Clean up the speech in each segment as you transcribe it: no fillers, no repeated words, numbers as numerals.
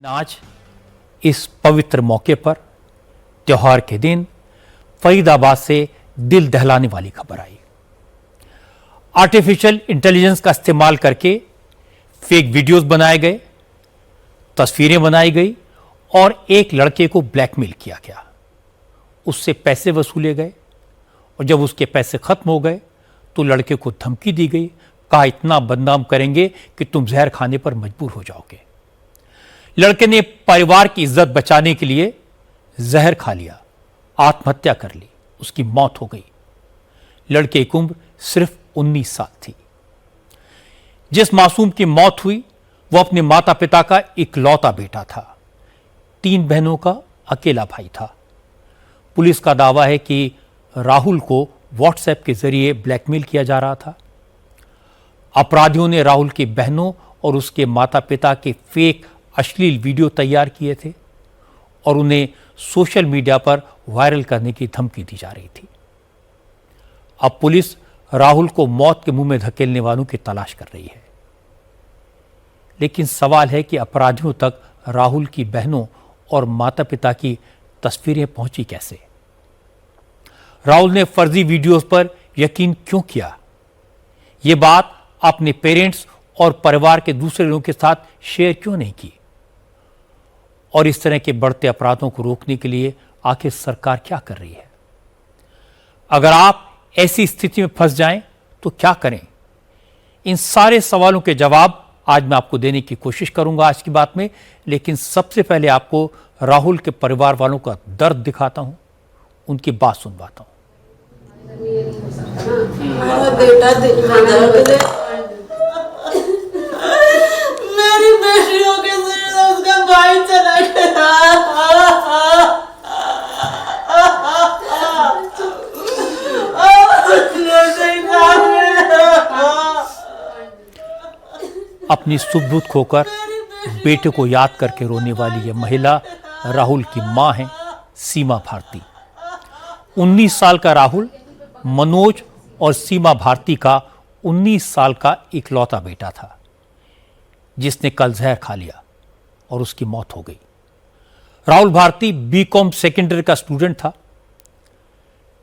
आज इस पवित्र मौके पर त्योहार के दिन फरीदाबाद से दिल दहलाने वाली खबर आई। आर्टिफिशियल इंटेलिजेंस का इस्तेमाल करके फेक वीडियोस बनाए गए, तस्वीरें बनाई गई और एक लड़के को ब्लैकमेल किया गया। उससे पैसे वसूले गए और जब उसके पैसे खत्म हो गए तो लड़के को धमकी दी गई, कहा इतना बदनाम करेंगे कि तुम जहर खाने पर मजबूर हो जाओगे। लड़के ने परिवार की इज्जत बचाने के लिए जहर खा लिया, आत्महत्या कर ली, उसकी मौत हो गई। लड़के की उम्र सिर्फ 19 साल थी। जिस मासूम की मौत हुई वो अपने माता पिता का इकलौता बेटा था। 3 बहनों का अकेला भाई था। पुलिस का दावा है कि राहुल को व्हाट्सएप के जरिए ब्लैकमेल किया जा रहा था। अपराधियों ने राहुल की बहनों और उसके माता पिता के फेक अश्लील वीडियो तैयार किए थे और उन्हें सोशल मीडिया पर वायरल करने की धमकी दी जा रही थी। अब पुलिस राहुल को मौत के मुंह में धकेलने वालों की तलाश कर रही है। लेकिन सवाल है कि अपराधियों तक राहुल की बहनों और माता पिता की तस्वीरें पहुंची कैसे? राहुल ने फर्जी वीडियोस पर यकीन क्यों किया? यह बात अपने पेरेंट्स और परिवार के दूसरे लोगों के साथ शेयर क्यों नहीं की? और इस तरह के बढ़ते अपराधों को रोकने के लिए आखिर सरकार क्या कर रही है? अगर आप ऐसी स्थिति में फंस जाएं तो क्या करें? इन सारे सवालों के जवाब आज मैं आपको देने की कोशिश करूंगा आज की बात में। लेकिन सबसे पहले आपको राहुल के परिवार वालों का दर्द दिखाता हूं, उनकी बात सुनवाता हूं। बेटा दिल में दर्द है। मेरी बेटियों के सिर उसका भाई चला गया। अपनी सुध-बुध खोकर बेटे को याद करके रोने वाली यह महिला राहुल की मां है, सीमा भारती। 19 साल का राहुल मनोज और सीमा भारती का 19 साल का इकलौता बेटा था, जिसने कल जहर खा लिया और उसकी मौत हो गई। Rahul Bharti BCom second year का स्टूडेंट था।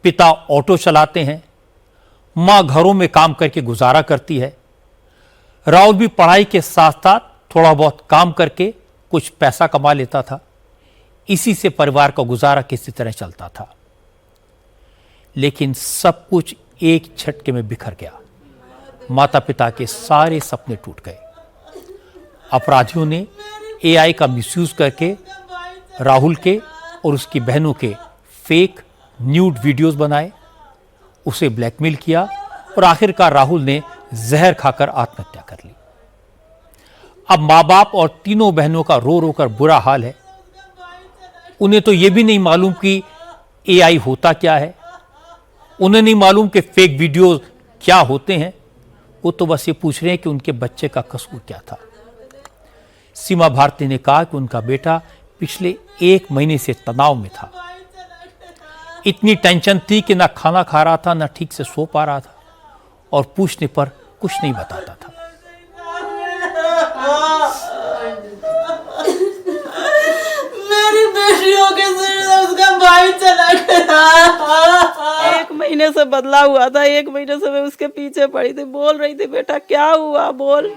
पिता ऑटो चलाते हैं, मां घरों में काम करके गुजारा करती है। राहुल भी पढ़ाई के साथ साथ थोड़ा बहुत काम करके कुछ पैसा कमा लेता था। इसी से परिवार का गुजारा किसी तरह चलता था। लेकिन सब कुछ एक झटके में बिखर गया। माता पिता के सारे सपने टूट गए। अपराधियों ने एआई का मिसयूज करके राहुल के और उसकी बहनों के फेक न्यूड वीडियोस बनाए, उसे ब्लैकमेल किया और आखिरकार राहुल ने जहर खाकर आत्महत्या कर ली। अब मां बाप और तीनों बहनों का रो रो कर बुरा हाल है। उन्हें तो यह भी नहीं मालूम कि एआई होता क्या है, उन्हें नहीं मालूम कि फेक वीडियोस क्या होते हैं। वो तो बस ये पूछ रहे हैं कि उनके बच्चे का कसूर क्या था। सीमा भारती ने कहा कि उनका बेटा पिछले 1 महीने से तनाव में था। इतनी टेंशन थी कि ना खाना खा रहा था, ना ठीक से सो पा रहा था और पूछने पर कुछ नहीं बताता था। मेरी बेटियों के सिर से उसका भाई चला गया। 1 महीने से बदला हुआ था। 1 महीने से मैं उसके पीछे पड़ी थी, बोल रही थी बेटा क्या हुआ, बोल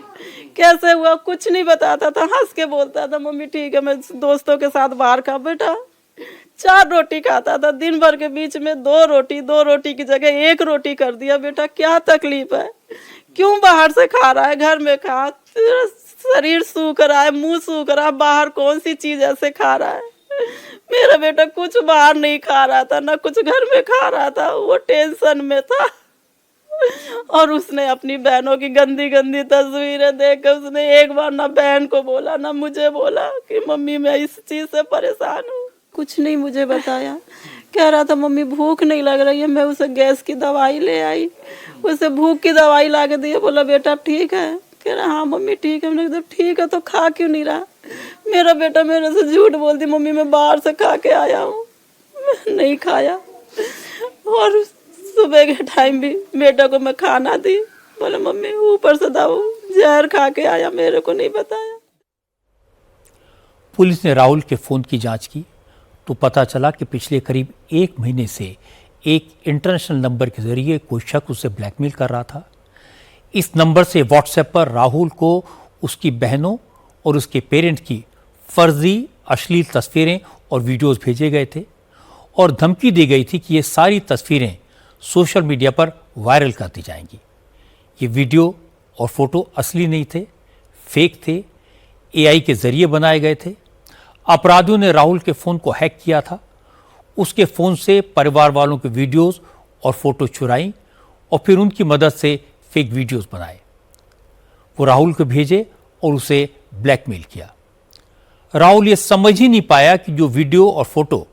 कैसे हुआ, कुछ नहीं बताता था। हंस के बोलता था मम्मी ठीक है, मैं दोस्तों के साथ बाहर खा। बेटा 4 रोटी खाता था दिन भर के बीच में 2 रोटी की जगह 1 रोटी कर दिया। बेटा क्या तकलीफ है, क्यों बाहर से खा रहा है, घर में खा। तेरा शरीर सूख रहा है, मुंह सूख रहा है, बाहर कौन सी चीज ऐसे खा रहा है। मेरा बेटा कुछ बाहर नहीं खा रहा था, ना कुछ घर में खा रहा था, वो टेंशन में था। और उसने अपनी बहनों की गंदी गंदी तस्वीरें देखकर उसने एक बार ना बहन को बोला ना मुझे बोला कि मम्मी मैं इस चीज से परेशान हूँ। कुछ नहीं मुझे बताया। कह रहा था मम्मी भूख नहीं लग रही है। मैं उसे गैस की दवाई ले आई, उसे भूख की दवाई ला के दी। बोला बेटा ठीक है? कह रहा हाँ मम्मी ठीक है। मैंने कहा ठीक है तो खा क्यों नहीं रहा? मेरा बेटा मेरे से झूठ बोलती मम्मी मैं बाहर से खा के आया हूँ, मैं नहीं खाया। और सुबह के टाइम भी बेटा को मैं खाना दी, बोले मम्मी ऊपर से दवा जहर खा के आया, मेरे को नहीं बताया। पुलिस ने राहुल के फ़ोन की जांच की तो पता चला कि पिछले करीब 1 महीने से एक इंटरनेशनल नंबर के जरिए कोई शख्स उसे ब्लैकमेल कर रहा था। इस नंबर से व्हाट्सएप पर राहुल को उसकी बहनों और उसके पेरेंट्स की फर्जी अश्लील तस्वीरें और वीडियोस भेजे गए थे और धमकी दी गई थी कि ये सारी तस्वीरें सोशल मीडिया पर वायरल कर दी जाएंगी। ये वीडियो और फोटो असली नहीं थे, फेक थे, एआई के जरिए बनाए गए थे। अपराधियों ने राहुल के फ़ोन को हैक किया था, उसके फ़ोन से परिवार वालों के वीडियोस और फोटो चुराई और फिर उनकी मदद से फेक वीडियोस बनाए। वो राहुल को भेजे और उसे ब्लैकमेल किया। राहुल ये समझ ही नहीं पाया कि जो वीडियो और फोटो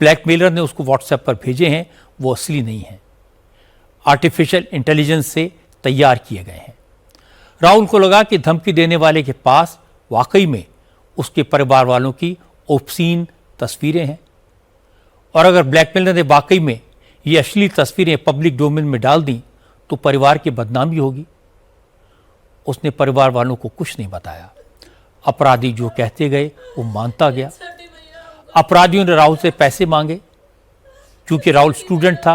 ब्लैकमेलर ने उसको व्हाट्सएप पर भेजे हैं वो असली नहीं हैं, आर्टिफिशियल इंटेलिजेंस से तैयार किए गए हैं। राहुल को लगा कि धमकी देने वाले के पास वाकई में उसके परिवार वालों की ऑब्सीन तस्वीरें हैं और अगर ब्लैकमेलर ने वाकई में ये अश्लील तस्वीरें पब्लिक डोमेन में डाल दी तो परिवार की बदनामी होगी। उसने परिवार वालों को कुछ नहीं बताया। अपराधी जो कहते गए वो मानता गया। अपराधियों ने राहुल से पैसे मांगे। क्योंकि राहुल स्टूडेंट था,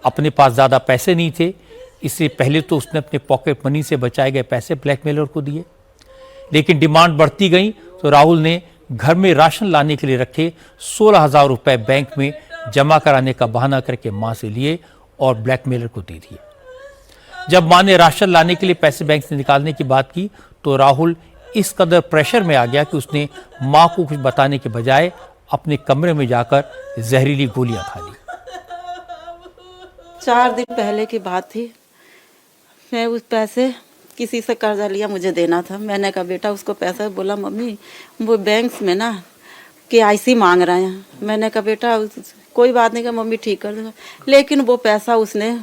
अपने पास ज़्यादा पैसे नहीं थे, इससे पहले तो उसने अपने पॉकेट मनी से बचाए गए पैसे ब्लैकमेलर को दिए। लेकिन डिमांड बढ़ती गई तो राहुल ने घर में राशन लाने के लिए रखे 16,000 रुपए बैंक में जमा कराने का बहाना करके मां से लिए और ब्लैकमेलर को दे दिए। जब मां ने राशन लाने के लिए पैसे बैंक से निकालने की बात की तो राहुल इस कदर प्रेशर में आ गया कि उसने मां को कुछ बताने के बजाय अपने कमरे में जाकर जहरीली गोलियां खा ली। 4 दिन पहले की बात थी। मैं उस पैसे किसी से कर्जा लिया, मुझे देना था। मैंने कहा बेटा उसको पैसा, बोला मम्मी वो बैंक में ना KIC मांग रहे हैं। मैंने कहा बेटा कोई बात नहीं, का मम्मी ठीक कर दूंगा। लेकिन वो पैसा उसने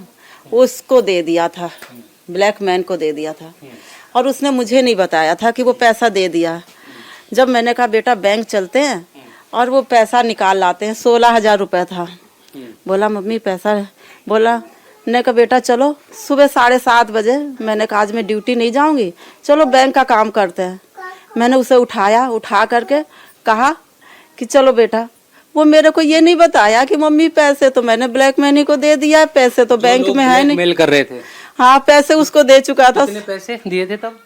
उसको दे दिया था, ब्लैकमैन को दे दिया था और उसने मुझे नहीं बताया था कि वो पैसा दे दिया। जब मैंने कहा बेटा बैंक चलते हैं और वो पैसा निकाल लाते हैं, 16,000 रुपये था। बोला मम्मी पैसा, बोला मैंने कहा बेटा चलो सुबह 7:30 बजे, मैंने कहा आज मैं ड्यूटी नहीं जाऊंगी, चलो बैंक का काम करते हैं। मैंने उसे उठा करके कहा कि चलो बेटा। वो मेरे को ये नहीं बताया कि मम्मी पैसे तो मैंने ब्लैकमैन को दे दिया, पैसे तो बैंक में है नहीं। मेल कर रहे थे। हाँ पैसे उसको दे चुका था। कितने पैसे दिए थे तब?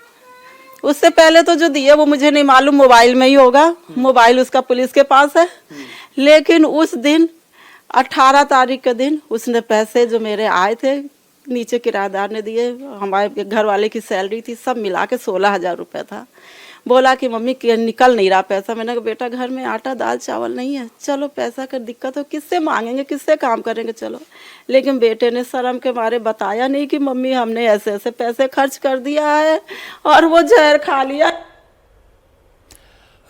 उससे पहले तो जो दिए वो मुझे नहीं मालूम, मोबाइल में ही होगा, मोबाइल उसका पुलिस के पास है। लेकिन उस दिन 18 तारीख के दिन उसने पैसे जो मेरे आए थे, नीचे किराएदार ने दिए, हमारे घर वाले की सैलरी थी, सब मिला के 16,000 रुपये था। बोला कि मम्मी निकल नहीं रहा पैसा। मैंने कहा बेटा घर में आटा दाल चावल नहीं है, चलो पैसा का दिक्कत हो, किससे मांगेंगे, किससे काम करेंगे, चलो। लेकिन बेटे ने शर्म के मारे बताया नहीं कि मम्मी हमने ऐसे ऐसे पैसे खर्च कर दिया है और वो जहर खा लिया।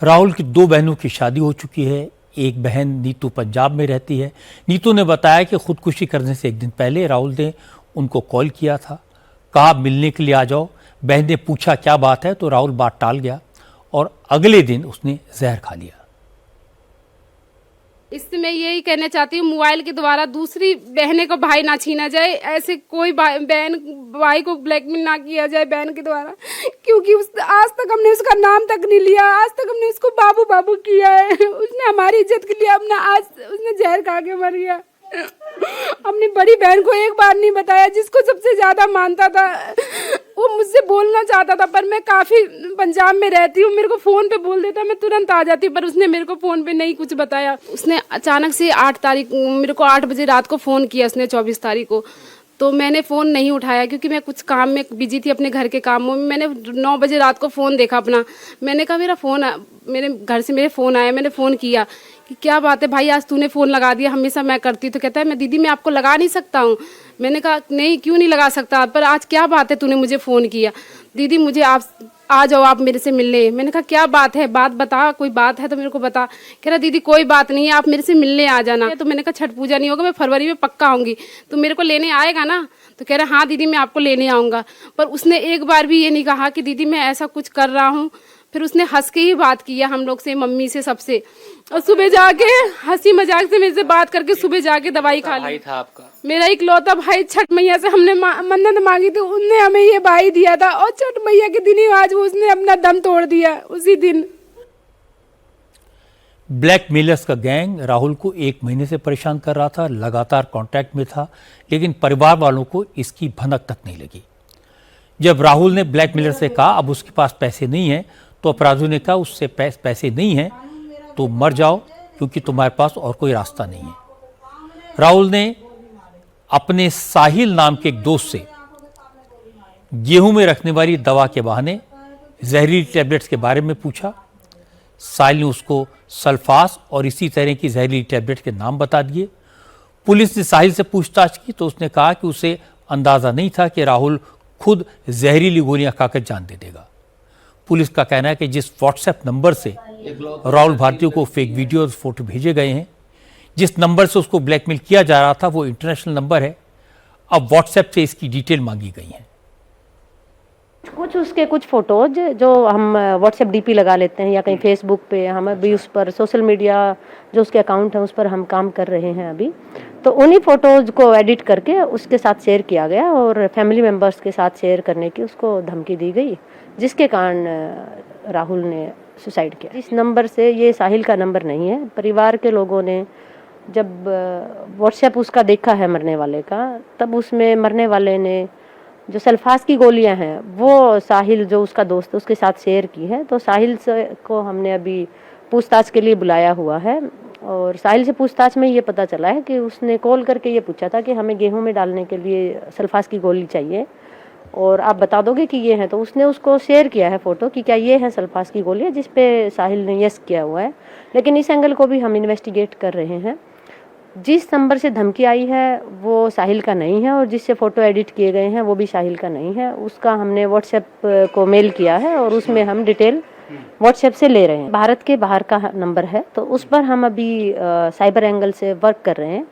राहुल की 2 बहनों की शादी हो चुकी है। एक बहन नीतू पंजाब में रहती है। नीतू ने बताया कि खुदकुशी करने से 1 दिन पहले राहुल ने उनको कॉल किया था, कहा मिलने के लिए आ जाओ। बहन ने पूछा क्या बात है तो राहुल बात टाल गया और अगले दिन उसने जहर खा लिया। इससे मैं यही कहना चाहती हूँ मोबाइल के द्वारा दूसरी बहने को भाई ना छीना जाए, ऐसे कोई बहन भाई को ब्लैकमेल ना किया जाए बहन के द्वारा, क्योंकि आज तक हमने उसका नाम तक नहीं लिया, आज तक हमने उसको बाबू बाबू किया है। उसने हमारी इज्जत के लिए अपना आज उसने जहर खा के मर गया। अपनी बड़ी बहन को एक बार नहीं बताया, जिसको सबसे ज्यादा मानता था। वो मुझसे बोलना चाहता था पर मैं काफी पंजाब में रहती हूँ, मेरे को फोन पे बोल देता, मैं तुरंत आ जाती, पर उसने मेरे को फोन पे नहीं कुछ बताया। उसने अचानक से 8 तारीख मेरे को 8 बजे रात को फोन किया उसने, 24 तारीख को। तो मैंने फ़ोन नहीं उठाया क्योंकि मैं कुछ काम में बिजी थी, अपने घर के कामों में। मैंने 9 बजे रात को फ़ोन देखा अपना, मैंने कहा मेरे घर से मेरे फ़ोन आया। मैंने फ़ोन किया कि क्या बात है भाई, आज तूने फ़ोन लगा दिया, हमेशा मैं करती। तो कहता है मैं दीदी मैं आपको लगा नहीं सकता हूँ। मैंने कहा नहीं क्यों नहीं लगा सकता, पर आज क्या बात है तूने मुझे फ़ोन किया। दीदी मुझे आप आ जाओ, आप मेरे से मिलने। मैंने कहा क्या बात है, बात बता, कोई बात है तो मेरे को बता। कह रहा दीदी कोई बात नहीं है, आप मेरे से मिलने आ जाना। तो मैंने कहा छठ पूजा नहीं होगा, मैं फरवरी में पक्का आऊँगी, तो मेरे को लेने आएगा ना। तो कह रहा हाँ दीदी मैं आपको लेने आऊँगा। पर उसने एक बार भी ये नहीं कहा कि दीदी मैं ऐसा कुछ कर रहा हूँ। फिर उसने हंस के ही बात किया हम लोग से, मम्मी से, सबसे। और सुबह जाके हंसी मजाक से मेरे से बात करके सुबह जाके दवाई खा ली। भाई था आपका? मेरा इकलौता भाई, छठ मैया से हमने मन्नत मांगी थी, उनने हमें ये भाई दिया था। और छठ मैया के दिन ही आज वो उसने अपना दम तोड़ दिया, उसी दिन। ब्लैकमेलर्स का गैंग राहुल को 1 महीने से परेशान कर रहा था, लगातार कांटेक्ट में था, लेकिन परिवार वालों को इसकी भनक तक नहीं लगी। जब राहुल ने ब्लैकमेलर से कहा अब उसके पास पैसे नहीं है, तो अपराधियों ने कहा उससे पैसे नहीं हैं तो मर जाओ, क्योंकि तुम्हारे पास और कोई रास्ता नहीं है। राहुल ने अपने साहिल नाम के एक दोस्त से गेहूं में रखने वाली दवा के बहाने जहरीली टैबलेट्स के बारे में पूछा। साहिल ने उसको सल्फास और इसी तरह की जहरीली टैबलेट के नाम बता दिए। पुलिस ने साहिल से पूछताछ की तो उसने कहा कि उसे अंदाजा नहीं था कि राहुल खुद जहरीली गोलियां खाकर जान दे देगा। पुलिस का कहना है कि जिस व्हाट्सएप नंबर से राहुल भारती को फेक वीडियो और फोटो भेजे गए हैं, जिस नंबर से उसको ब्लैकमेल किया जा रहा था, वो इंटरनेशनल नंबर है। अब व्हाट्सएप से इसकी डिटेल मांगी गई है। कुछ उसके कुछ फोटोज जो हम व्हाट्सएप डीपी लगा लेते हैं या कहीं फेसबुक पे, हम अभी उस पर सोशल मीडिया जो उसके अकाउंट है उस पर हम काम कर रहे हैं अभी, तो उन्हीं फोटोज को एडिट करके उसके साथ शेयर किया गया और फैमिली मेम्बर्स के साथ शेयर करने की उसको धमकी दी गई, जिसके कारण राहुल ने सुसाइड किया। इस नंबर से, ये साहिल का नंबर नहीं है, परिवार के लोगों ने जब व्हाट्सएप उसका देखा है मरने वाले का, तब उसमें मरने वाले ने जो सल्फास की गोलियां हैं वो साहिल जो उसका दोस्त है उसके साथ शेयर की है। तो साहिल से को हमने अभी पूछताछ के लिए बुलाया हुआ है और साहिल से पूछताछ में ये पता चला है कि उसने कॉल करके ये पूछा था कि हमें गेहूं में डालने के लिए सल्फास की गोली चाहिए और आप बता दोगे कि ये है, तो उसने उसको शेयर किया है फ़ोटो कि क्या ये है सल्फास की गोलियां, जिस पे साहिल ने यस किया हुआ है। लेकिन इस एंगल को भी हम इन्वेस्टिगेट कर रहे हैं। जिस नंबर से धमकी आई है वो साहिल का नहीं है और जिससे फ़ोटो एडिट किए गए हैं वो भी साहिल का नहीं है। उसका हमने व्हाट्सएप को मेल किया है और उसमें हम डिटेल व्हाट्सएप से ले रहे हैं। भारत के बाहर का नंबर है, तो उस पर हम अभी साइबर एंगल से वर्क कर रहे हैं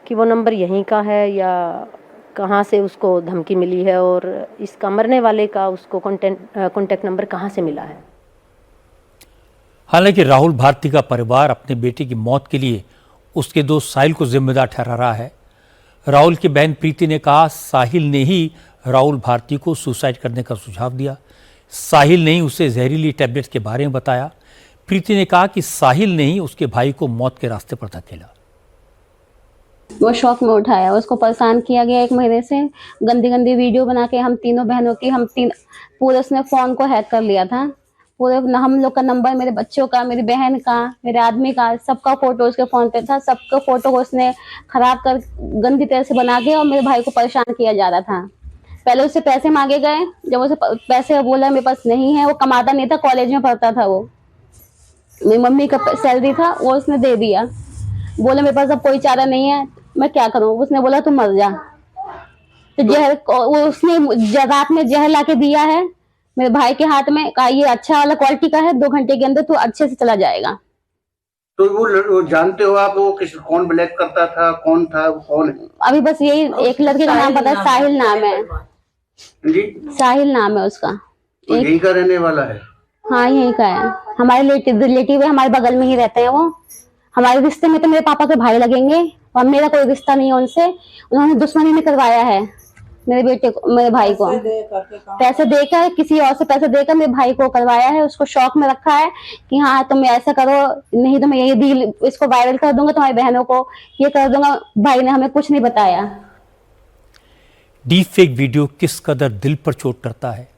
कि वो नंबर यहीं का है या कहाँ से उसको धमकी मिली है और इसका मरने वाले का उसको कॉन्टैक्ट नंबर कहाँ से मिला है। हालांकि राहुल भारती का परिवार अपने बेटे की मौत के लिए उसके दोस्त साहिल को जिम्मेदार ठहरा रहा है। राहुल की बहन प्रीति ने कहा साहिल ने ही राहुल भारती को सुसाइड करने का सुझाव दिया, साहिल ने ही उसे जहरीली टैबलेट्स के बारे में बताया। प्रीति ने कहा कि साहिल ने ही उसके भाई को मौत के रास्ते पर धकेला। वो शौक में उठाया, उसको परेशान किया गया 1 महीने से, गंदी गंदी वीडियो बना के हम तीनों बहनों की पूरे उसने फ़ोन को हैक कर लिया था। पूरे हम लोग का नंबर, मेरे बच्चों का, मेरी बहन का, मेरे आदमी का, सबका फोटो उसके फ़ोन पे था। सबका फोटो को उसने खराब कर गंदी तरह से बना के और मेरे भाई को परेशान किया जा रहा था। पहले उससे पैसे मांगे गए, जब उसे पैसे बोला मेरे पास नहीं है, वो कमाता नहीं था, कॉलेज में पढ़ता था, वो मेरी मम्मी का सैलरी था वो उसने दे दिया। बोले मेरे पास अब कोई चारा नहीं है, मैं क्या करूं। उसने बोला तू मर जा। तो जहर उसने रात में जहर ला के दिया है मेरे भाई के हाथ में, कहा ये अच्छा वाला क्वालिटी का है, 2 घंटे के अंदर तू अच्छे से चला जाएगा। तो वो जानते हो आप वो कौन ब्लैक करता था, कौन था, वो कौन है? अभी बस यही एक लड़के का नाम पता है, साहिल नाम है जी, साहिल नाम है उसका। तो यहीं का रहने वाला है? हाँ यहीं का है, हमारे रिलेटिव है, हमारे बगल में ही रहते हैं वो। हमारे रिश्ते में तो मेरे पापा के भाई लगेंगे और मेरा कोई रिश्ता नहीं है उनसे। उन्होंने दुश्मनी में करवाया है मेरे बेटे को, मेरे भाई को पैसे देकर, किसी और से पैसे देकर मेरे भाई को करवाया है। उसको शौक में रखा है कि हाँ तुम ऐसा करो, नहीं तो मैं ये डील इसको वायरल कर दूंगा, तुम्हारी बहनों को ये कर दूंगा। भाई ने हमें कुछ नहीं बताया। डीप फेक वीडियो किस कदर दिल पर चोट करता है,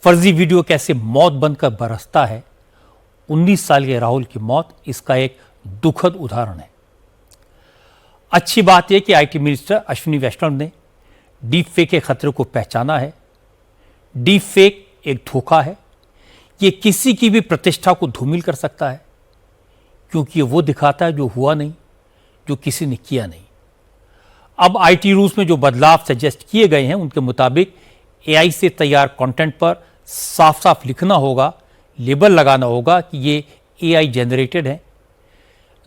फर्जी वीडियो कैसे मौत बनकर बरसता है। 19 साल के राहुल की मौत इसका एक दुखद उदाहरण है। अच्छी बात यह कि आईटी मिनिस्टर अश्विनी वैष्णव ने डीप फेक के खतरे को पहचाना है। डीप फेक एक धोखा है, ये किसी की भी प्रतिष्ठा को धूमिल कर सकता है, क्योंकि ये वो दिखाता है जो हुआ नहीं, जो किसी ने किया नहीं। अब आईटी रूल्स में जो बदलाव सजेस्ट किए गए हैं उनके मुताबिक एआई से तैयार कंटेंट पर साफ साफ लिखना होगा, लेबल लगाना होगा कि ये एआई जनरेटेड है।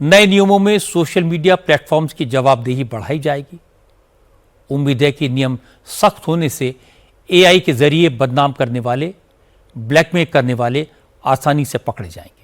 नए नियमों में सोशल मीडिया प्लेटफॉर्म्स की जवाबदेही बढ़ाई जाएगी। उम्मीद है कि नियम सख्त होने से एआई के जरिए बदनाम करने वाले, ब्लैकमेल करने वाले आसानी से पकड़े जाएंगे।